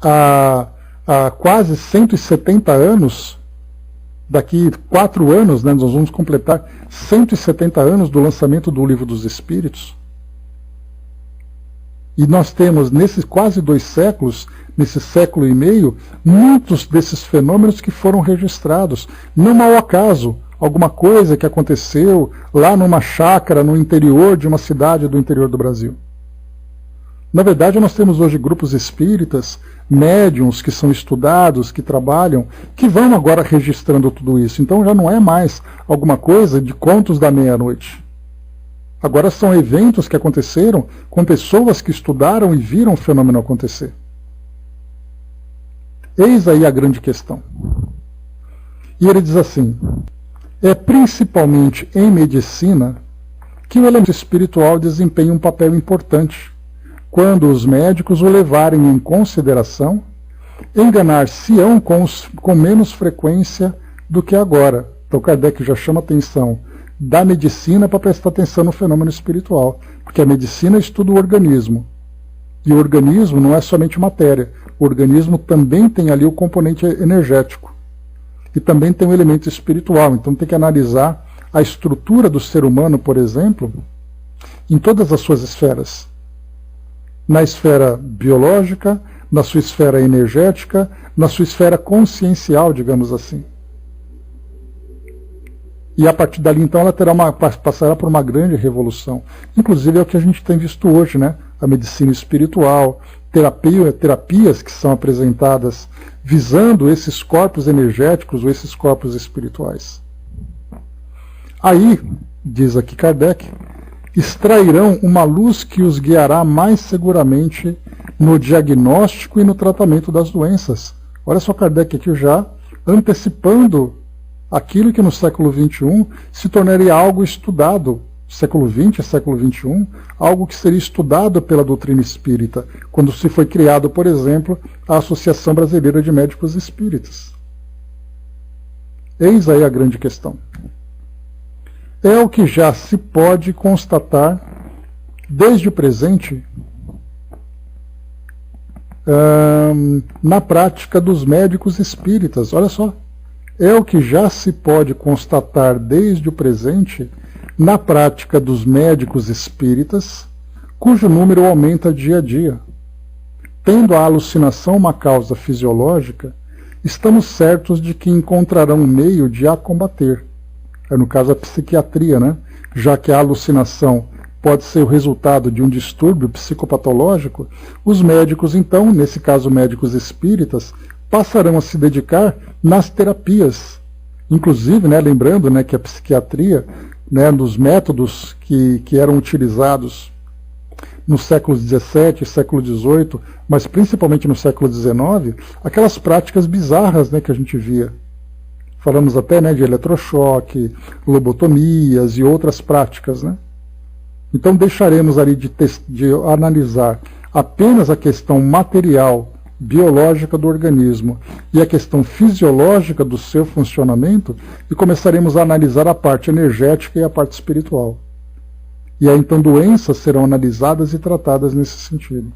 há quase 170 anos, daqui 4 anos, né, nós vamos completar 170 anos do lançamento do Livro dos Espíritos. E nós temos, nesses quase 2 séculos, nesse século e meio, muitos desses fenômenos que foram registrados. Não ao acaso, alguma coisa que aconteceu lá numa chácara no interior de uma cidade do interior do Brasil. Na verdade, nós temos hoje grupos espíritas, médiuns que são estudados, que trabalham, que vão agora registrando tudo isso. Então já não é mais alguma coisa de contos da meia-noite. Agora são eventos que aconteceram com pessoas que estudaram e viram o fenômeno acontecer. Eis aí a grande questão. E ele diz assim, é principalmente em medicina que o elemento espiritual desempenha um papel importante, quando os médicos o levarem em consideração, enganar-se-ão com menos frequência do que agora. Então Kardec já chama atenção da medicina para prestar atenção no fenômeno espiritual, porque a medicina estuda o organismo, e o organismo não é somente matéria, o organismo também tem ali o componente energético, e também tem o elemento espiritual, então tem que analisar a estrutura do ser humano, por exemplo, em todas as suas esferas, na esfera biológica, na sua esfera energética, na sua esfera consciencial, digamos assim. E a partir dali, então, ela passará por uma grande revolução. Inclusive é o que a gente tem visto hoje, né? A medicina espiritual, terapias que são apresentadas visando esses corpos energéticos ou esses corpos espirituais. Aí, diz aqui Kardec, extrairão uma luz que os guiará mais seguramente no diagnóstico e no tratamento das doenças. Olha só Kardec aqui já antecipando aquilo que no século XXI se tornaria algo estudado, século XX e século XXI, algo que seria estudado pela doutrina espírita, quando se foi criado, por exemplo, a Associação Brasileira de Médicos Espíritas. Eis aí a grande questão. É o que já se pode constatar desde o presente na prática dos médicos espíritas. Olha só. É o que já se pode constatar desde o presente na prática dos médicos espíritas, cujo número aumenta dia a dia. Tendo a alucinação uma causa fisiológica, estamos certos de que encontrarão um meio de a combater. É no caso a psiquiatria, né? Já que a alucinação pode ser o resultado de um distúrbio psicopatológico, os médicos, então, nesse caso médicos espíritas, passarão a se dedicar nas terapias. Inclusive, né, lembrando, né, que a psiquiatria, né, dos métodos que eram utilizados no século XVII e século XVIII, mas principalmente no século XIX, aquelas práticas bizarras, né, que a gente via. Falamos até, né, de eletrochoque, lobotomias e outras práticas, né? Então deixaremos ali de analisar apenas a questão material, biológica do organismo e a questão fisiológica do seu funcionamento e começaremos a analisar a parte energética e a parte espiritual. E aí então doenças serão analisadas e tratadas nesse sentido.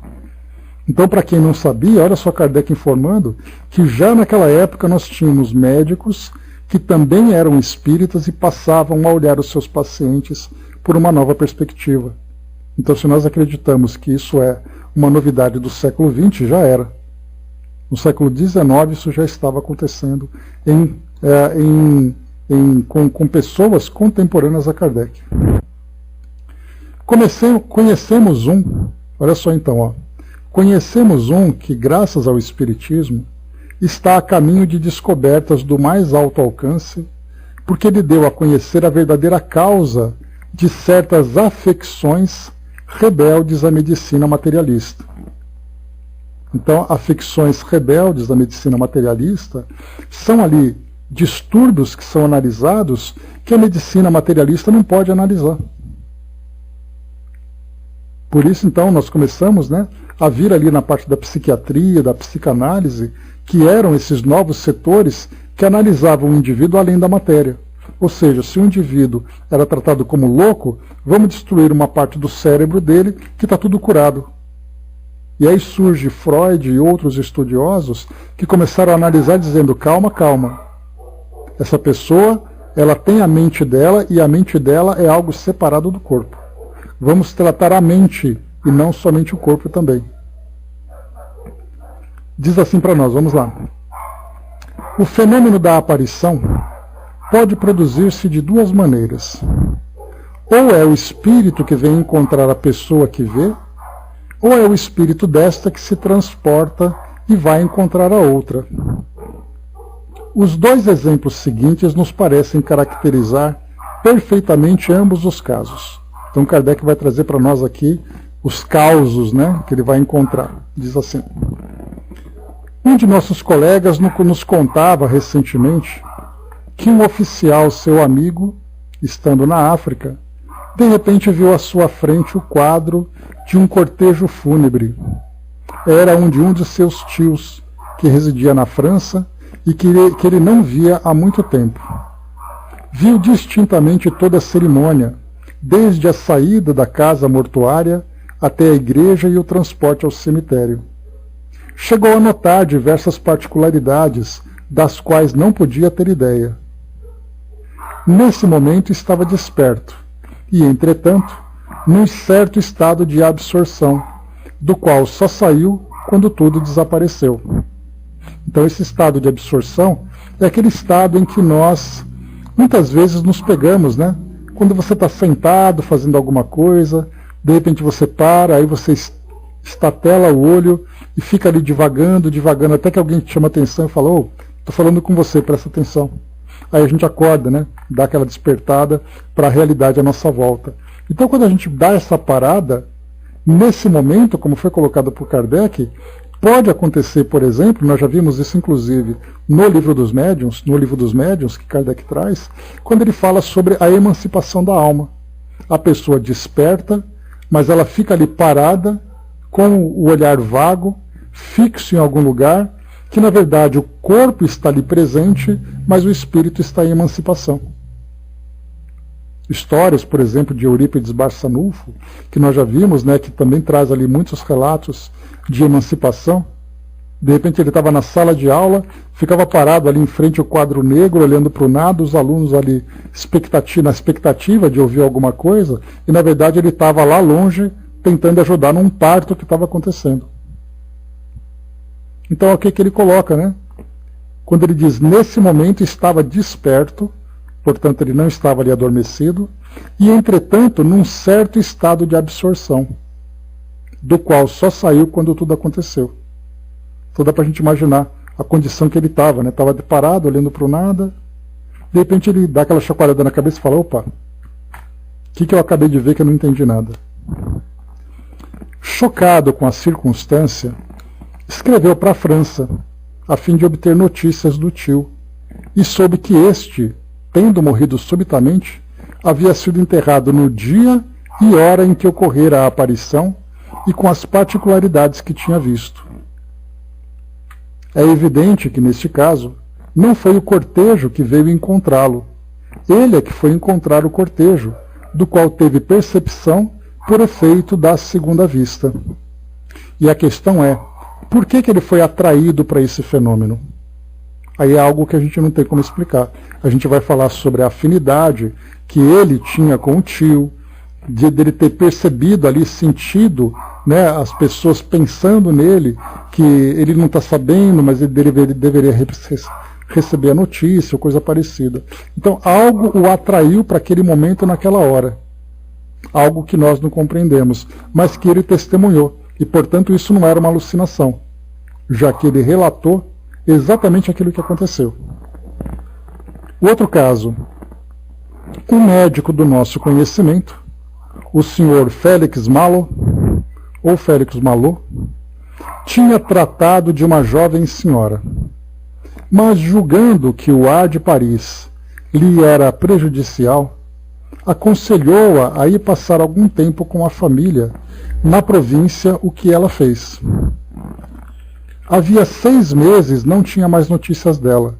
Então, para quem não sabia, olha só Kardec informando que já naquela época nós tínhamos médicos que também eram espíritas e passavam a olhar os seus pacientes por uma nova perspectiva. Então, se nós acreditamos que isso é uma novidade do século XX, já era. No século XIX isso já estava acontecendo com pessoas contemporâneas a Kardec. Conhecemos olha só então, ó. Conhecemos que, graças ao Espiritismo, está a caminho de descobertas do mais alto alcance, porque ele deu a conhecer a verdadeira causa de certas afecções rebeldes à medicina materialista. Então, afecções rebeldes da medicina materialista são ali distúrbios que são analisados que a medicina materialista não pode analisar. Por isso, então, nós começamos, né, a vir ali na parte da psiquiatria, da psicanálise, que eram esses novos setores que analisavam o indivíduo além da matéria. Ou seja, se o indivíduo era tratado como louco, vamos destruir uma parte do cérebro dele que está tudo curado. E aí surge Freud e outros estudiosos que começaram a analisar dizendo, calma, calma. Essa pessoa, ela tem a mente dela e a mente dela é algo separado do corpo. Vamos tratar a mente e não somente o corpo também. Diz assim para nós, vamos lá. O fenômeno da aparição pode produzir-se de duas maneiras. Ou é o espírito que vem encontrar a pessoa que vê, ou é o espírito desta que se transporta e vai encontrar a outra. Os dois exemplos seguintes nos parecem caracterizar perfeitamente ambos os casos. Então Kardec vai trazer para nós aqui os causos, né, que ele vai encontrar. Diz assim. Um de nossos colegas nos contava recentemente que um oficial, seu amigo, estando na África, de repente viu à sua frente o quadro de um cortejo fúnebre. Era um de seus tios, que residia na França e que ele não via há muito tempo. Viu distintamente toda a cerimônia, desde a saída da casa mortuária até a igreja e o transporte ao cemitério. Chegou a notar diversas particularidades, das quais não podia ter ideia. Nesse momento estava desperto, e, entretanto, num certo estado de absorção, do qual só saiu quando tudo desapareceu. Então, esse estado de absorção é aquele estado em que nós, muitas vezes, nos pegamos, né? Quando você está sentado, fazendo alguma coisa, de repente você para, aí você estatela o olho e fica ali divagando, até que alguém te chama atenção e fala, estou falando com você, presta atenção. Aí a gente acorda, né? Dá aquela despertada para a realidade à nossa volta. Então, quando a gente dá essa parada, nesse momento, como foi colocado por Kardec, pode acontecer, por exemplo, nós já vimos isso inclusive no livro dos médiuns que Kardec traz, quando ele fala sobre a emancipação da alma. A pessoa desperta, mas ela fica ali parada, com o olhar vago, fixo em algum lugar, que na verdade o corpo está ali presente, mas o espírito está em emancipação. Histórias, por exemplo, de Eurípides Barçanufo, que nós já vimos, né, que também traz ali muitos relatos de emancipação. De repente ele estava na sala de aula, ficava parado ali em frente ao quadro negro, olhando para o nada, os alunos ali na expectativa de ouvir alguma coisa, e na verdade ele estava lá longe, tentando ajudar num parto que estava acontecendo. Então, o que ele coloca, né? Quando ele diz, nesse momento estava desperto, portanto ele não estava ali adormecido, e entretanto num certo estado de absorção, do qual só saiu quando tudo aconteceu. Então dá para a gente imaginar a condição que ele estava, né? Estava parado, olhando para o nada, de repente ele dá aquela chacoalhada na cabeça e fala, opa, o que eu acabei de ver que eu não entendi nada? Chocado com a circunstância, escreveu para a França, a fim de obter notícias do tio, e soube que este, tendo morrido subitamente, havia sido enterrado no dia e hora em que ocorrera a aparição e com as particularidades que tinha visto. É evidente que, neste caso, não foi o cortejo que veio encontrá-lo. Ele é que foi encontrar o cortejo, do qual teve percepção por efeito da segunda vista. E a questão é, por que ele foi atraído para esse fenômeno? Aí é algo que a gente não tem como explicar. A gente vai falar sobre a afinidade que ele tinha com o tio, dele ter percebido ali, sentido, né, as pessoas pensando nele, que ele não está sabendo, mas ele deveria receber a notícia, ou coisa parecida. Então, algo o atraiu para aquele momento, naquela hora. Algo que nós não compreendemos, mas que ele testemunhou. E, portanto, isso não era uma alucinação, já que ele relatou exatamente aquilo que aconteceu. O outro caso, um médico do nosso conhecimento, o senhor Félix Malo, ou Félix Malot, tinha tratado de uma jovem senhora, mas julgando que o ar de Paris lhe era prejudicial, aconselhou-a a ir passar algum tempo com a família na província, o que ela fez. Havia 6 meses não tinha mais notícias dela,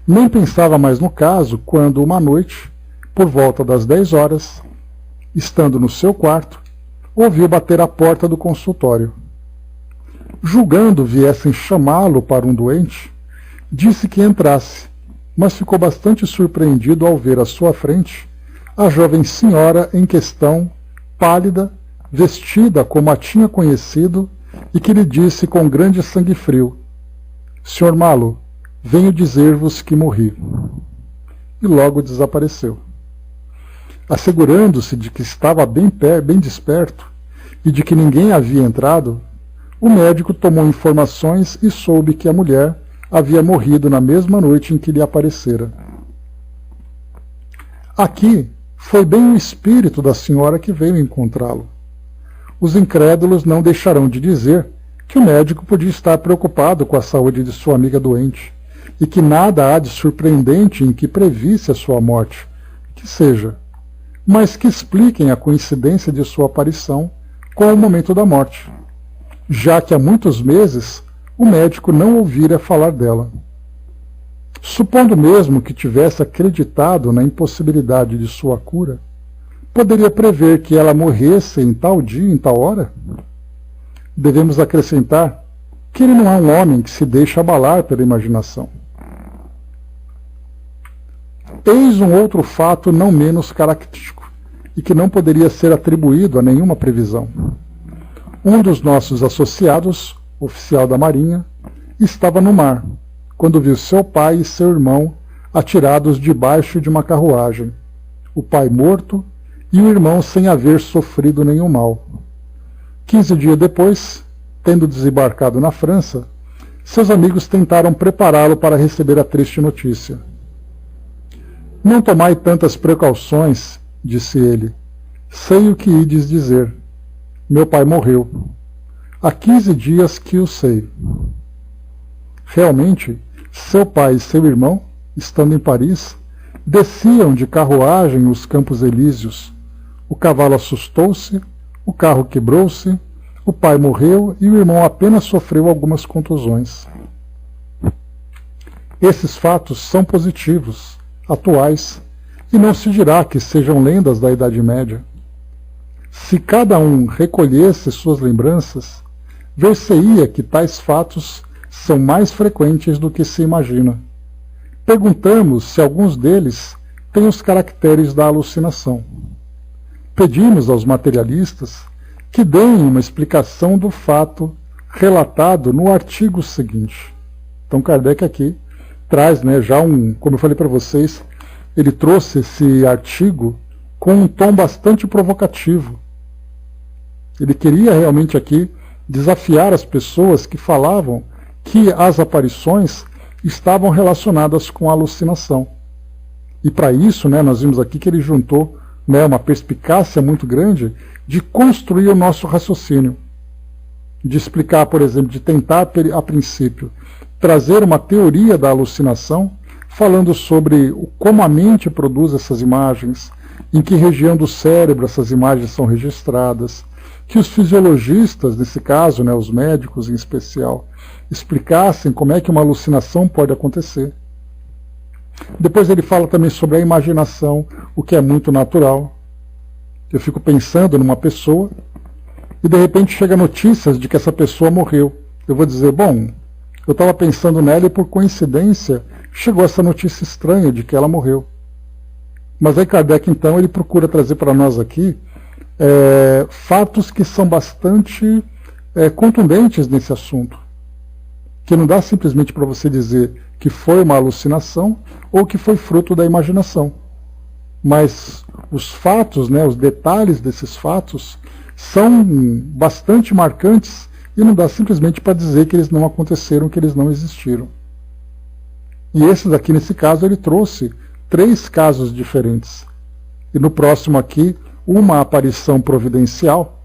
nem pensava mais no caso, quando uma noite, por volta das 10 horas, estando no seu quarto, ouviu bater à porta do consultório. Julgando viessem chamá-lo para um doente, disse que entrasse, mas ficou bastante surpreendido ao ver à sua frente a jovem senhora em questão, pálida, vestida como a tinha conhecido, e que lhe disse com grande sangue frio, Sr. Malo, venho dizer-vos que morri. E logo desapareceu. Assegurando-se de que estava bem desperto e de que ninguém havia entrado, o médico tomou informações e soube que a mulher havia morrido na mesma noite em que lhe aparecera. Aqui foi bem o espírito da senhora que veio encontrá-lo. Os incrédulos não deixarão de dizer que o médico podia estar preocupado com a saúde de sua amiga doente e que nada há de surpreendente em que previsse a sua morte, que seja, mas que expliquem a coincidência de sua aparição com o momento da morte, já que há muitos meses o médico não ouvira falar dela. Supondo mesmo que tivesse acreditado na impossibilidade de sua cura, poderia prever que ela morresse em tal dia, em tal hora? Devemos acrescentar que ele não é um homem que se deixa abalar pela imaginação. Eis um outro fato não menos característico, e que não poderia ser atribuído a nenhuma previsão. Um dos nossos associados, oficial da Marinha, estava no mar, quando viu seu pai e seu irmão atirados debaixo de uma carruagem, o pai morto e o irmão sem haver sofrido nenhum mal. 15 dias depois, tendo desembarcado na França, seus amigos tentaram prepará-lo para receber a triste notícia. Não tomai tantas precauções, disse ele. Sei o que ides dizer. Meu pai morreu. Há 15 dias que o sei. Realmente, seu pai e seu irmão, estando em Paris, desciam de carruagem os Campos Elíseos. O cavalo assustou-se, o carro quebrou-se, o pai morreu e o irmão apenas sofreu algumas contusões. Esses fatos são positivos, atuais, e não se dirá que sejam lendas da Idade Média. Se cada um recolhesse suas lembranças, ver-se-ia que tais fatos são mais frequentes do que se imagina. Perguntamos se alguns deles têm os caracteres da alucinação. Pedimos aos materialistas que deem uma explicação do fato relatado no artigo seguinte. Então Kardec aqui traz, né, já como eu falei para vocês, ele trouxe esse artigo com um tom bastante provocativo. Ele queria realmente aqui desafiar as pessoas que falavam que as aparições estavam relacionadas com a alucinação. E para isso, né, nós vimos aqui que ele juntou, né, uma perspicácia muito grande de construir o nosso raciocínio, de explicar, por exemplo, de tentar, a princípio, trazer uma teoria da alucinação, falando sobre como a mente produz essas imagens, em que região do cérebro essas imagens são registradas, que os fisiologistas, nesse caso, né, os médicos em especial, explicassem como é que uma alucinação pode acontecer. Depois ele fala também sobre a imaginação, o que é muito natural. Eu fico pensando numa pessoa e de repente chega notícias de que essa pessoa morreu. Eu vou dizer, bom, eu estava pensando nela e por coincidência chegou essa notícia estranha de que ela morreu. Mas aí Kardec então ele procura trazer para nós aqui fatos que são bastante contundentes nesse assunto. Que não dá simplesmente para você dizer que foi uma alucinação ou que foi fruto da imaginação. Mas os fatos, né, os detalhes desses fatos são bastante marcantes e não dá simplesmente para dizer que eles não aconteceram, que eles não existiram. E esse daqui, nesse caso, ele trouxe 3 casos diferentes. E no próximo aqui, uma aparição providencial.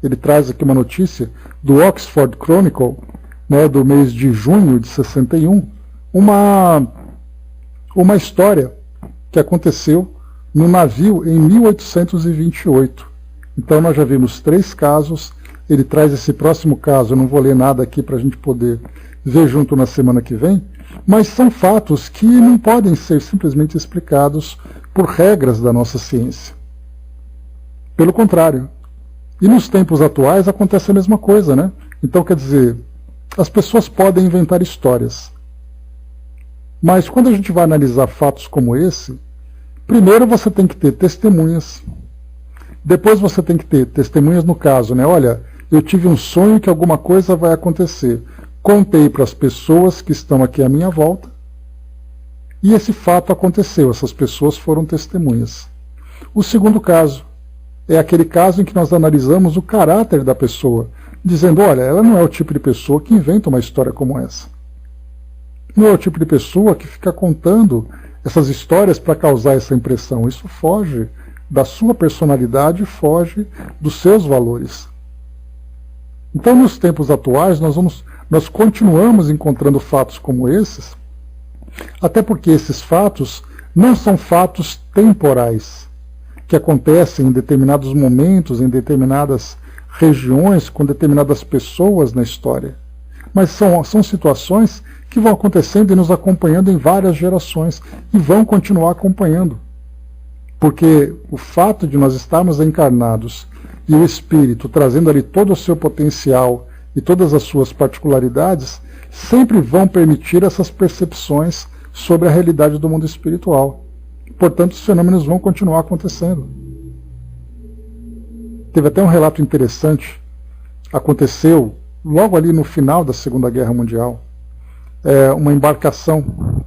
Ele traz aqui uma notícia do Oxford Chronicle, né, do mês de junho de 61, uma história que aconteceu no navio em 1828. Então nós já vimos 3 casos, ele traz esse próximo caso, eu não vou ler nada aqui para a gente poder ver junto na semana que vem, mas são fatos que não podem ser simplesmente explicados por regras da nossa ciência. Pelo contrário. E nos tempos atuais acontece a mesma coisa, né? Então, quer dizer, as pessoas podem inventar histórias. Mas quando a gente vai analisar fatos como esse, primeiro você tem que ter testemunhas. Depois você tem que ter testemunhas no caso, né? Olha, eu tive um sonho que alguma coisa vai acontecer. Contei para as pessoas que estão aqui à minha volta. E esse fato aconteceu, essas pessoas foram testemunhas. O segundo caso é aquele caso em que nós analisamos o caráter da pessoa, dizendo, olha, ela não é o tipo de pessoa que inventa uma história como essa. Não é o tipo de pessoa que fica contando essas histórias para causar essa impressão. Isso foge da sua personalidade, foge dos seus valores. Então, nos tempos atuais, nós continuamos encontrando fatos como esses, até porque esses fatos não são fatos temporais, que acontecem em determinados momentos, em determinadas regiões, com determinadas pessoas na história. Mas são situações que vão acontecendo e nos acompanhando em várias gerações e vão continuar acompanhando. Porque o fato de nós estarmos encarnados e o espírito trazendo ali todo o seu potencial e todas as suas particularidades sempre vão permitir essas percepções sobre a realidade do mundo espiritual. Portanto, os fenômenos vão continuar acontecendo. Teve até um relato interessante, aconteceu logo ali no final da Segunda Guerra Mundial, uma embarcação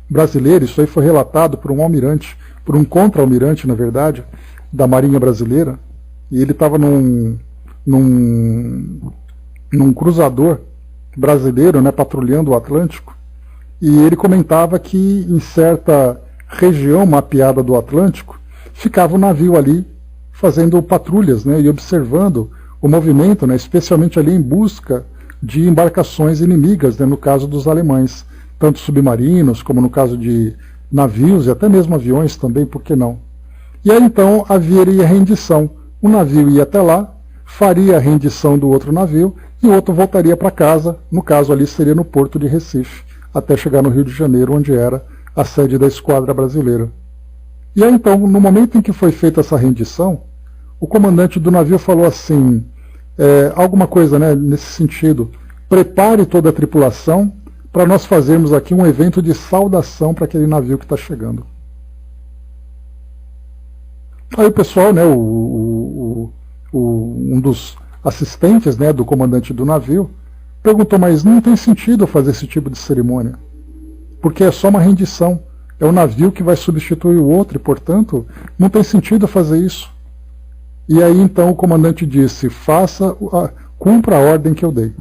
brasileira, isso aí foi relatado por um almirante, por um contra-almirante, na verdade, da Marinha Brasileira, e ele estava num cruzador brasileiro, né, patrulhando o Atlântico, e ele comentava que em certa região mapeada do Atlântico, ficava o navio ali fazendo patrulhas, né, e observando o movimento, né, especialmente ali em busca de embarcações inimigas, né, no caso dos alemães, tanto submarinos como no caso de navios e até mesmo aviões também, por que não? E aí então haveria rendição. O navio ia até lá, faria a rendição do outro navio e o outro voltaria para casa, no caso ali seria no porto de Recife, até chegar no Rio de Janeiro, onde era a sede da esquadra brasileira. E aí então, no momento em que foi feita essa rendição, o comandante do navio falou assim, alguma coisa, né, nesse sentido, prepare toda a tripulação para nós fazermos aqui um evento de saudação para aquele navio que está chegando. Aí o pessoal, né, um dos assistentes, né, do comandante do navio, perguntou, mas não tem sentido fazer esse tipo de cerimônia, porque é só uma rendição, é o navio que vai substituir o outro, e portanto não tem sentido fazer isso. E aí então o comandante disse, cumpra a ordem que eu dei.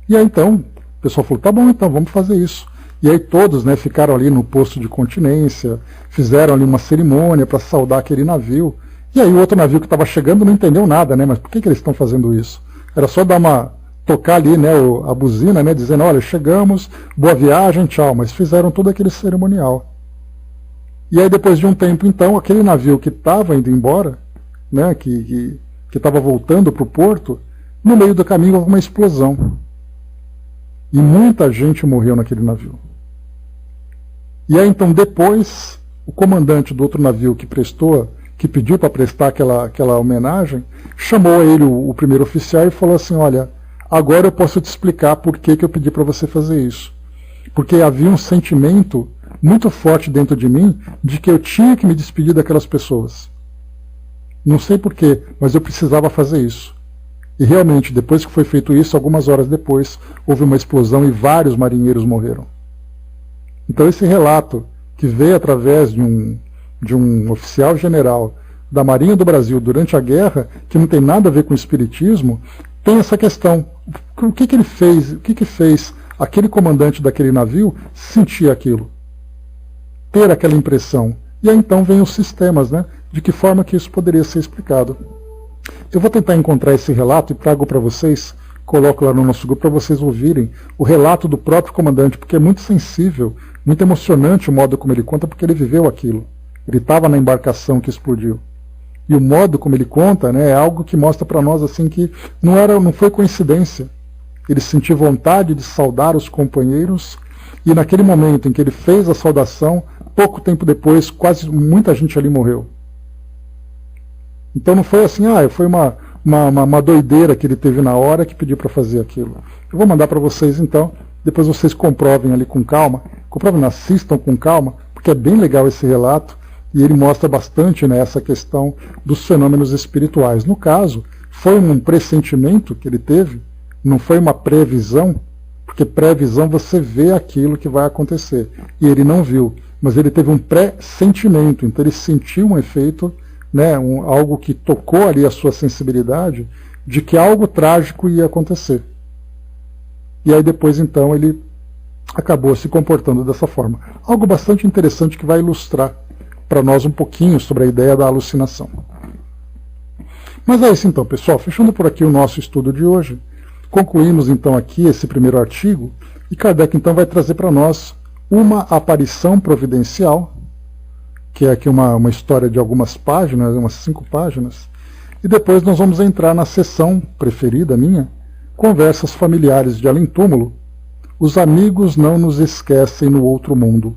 E aí então o pessoal falou, tá bom, então vamos fazer isso. E aí todos, né, ficaram ali no posto de continência, fizeram ali uma cerimônia para saudar aquele navio. E aí o outro navio que estava chegando não entendeu nada, né? Mas por que eles estão fazendo isso? Era só tocar ali, né, a buzina, né, dizendo, olha, chegamos, boa viagem, tchau. Mas fizeram todo aquele cerimonial. E aí depois de um tempo, então, aquele navio que estava indo embora, né, que estava voltando para o porto, no meio do caminho houve uma explosão. E muita gente morreu naquele navio. E aí então depois, o comandante do outro navio que pediu para prestar aquela homenagem, chamou ele, o primeiro oficial, e falou assim, olha, agora eu posso te explicar por que eu pedi para você fazer isso. Porque havia um sentimento muito forte dentro de mim de que eu tinha que me despedir daquelas pessoas. Não sei porquê, mas eu precisava fazer isso. E realmente, depois que foi feito isso, algumas horas depois, houve uma explosão e vários marinheiros morreram. Então esse relato, que veio através de um oficial general da Marinha do Brasil durante a guerra, que não tem nada a ver com o espiritismo, tem essa questão. O que ele fez? O que fez aquele comandante daquele navio sentir aquilo? Ter aquela impressão. E aí então vem os sistemas, né? De que forma que isso poderia ser explicado. Eu vou tentar encontrar esse relato e trago para vocês, coloco lá no nosso grupo para vocês ouvirem o relato do próprio comandante, porque é muito sensível, muito emocionante o modo como ele conta, porque ele viveu aquilo. Ele estava na embarcação que explodiu. E o modo como ele conta, né, é algo que mostra para nós assim que não foi coincidência. Ele sentiu vontade de saudar os companheiros, e naquele momento em que ele fez a saudação, pouco tempo depois, muita gente ali morreu. Então não foi assim, foi uma doideira que ele teve na hora que pediu para fazer aquilo. Eu vou mandar para vocês então, depois vocês comprovem ali com calma, assistam com calma, porque é bem legal esse relato, e ele mostra bastante, né, essa questão dos fenômenos espirituais. No caso, foi um pressentimento que ele teve, não foi uma previsão, porque previsão você vê aquilo que vai acontecer, e ele não viu, mas ele teve um pressentimento, então ele sentiu um efeito, né, algo que tocou ali a sua sensibilidade de que algo trágico ia acontecer. E aí depois então ele acabou se comportando dessa forma. Algo bastante interessante que vai ilustrar para nós um pouquinho sobre a ideia da alucinação. Mas é isso então, pessoal. Fechando por aqui o nosso estudo de hoje, concluímos então aqui esse primeiro artigo, e Kardec então vai trazer para nós uma aparição providencial, que é aqui uma história de algumas páginas, umas 5 páginas, e depois nós vamos entrar na sessão preferida minha, Conversas Familiares de Além-Túmulo, Os Amigos Não Nos Esquecem no Outro Mundo.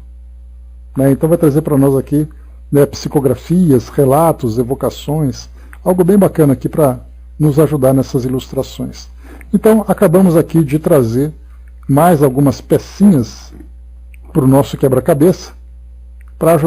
Né? Então vai trazer para nós aqui, né, psicografias, relatos, evocações, algo bem bacana aqui para nos ajudar nessas ilustrações. Então acabamos aqui de trazer mais algumas pecinhas para o nosso quebra-cabeça, para ajudar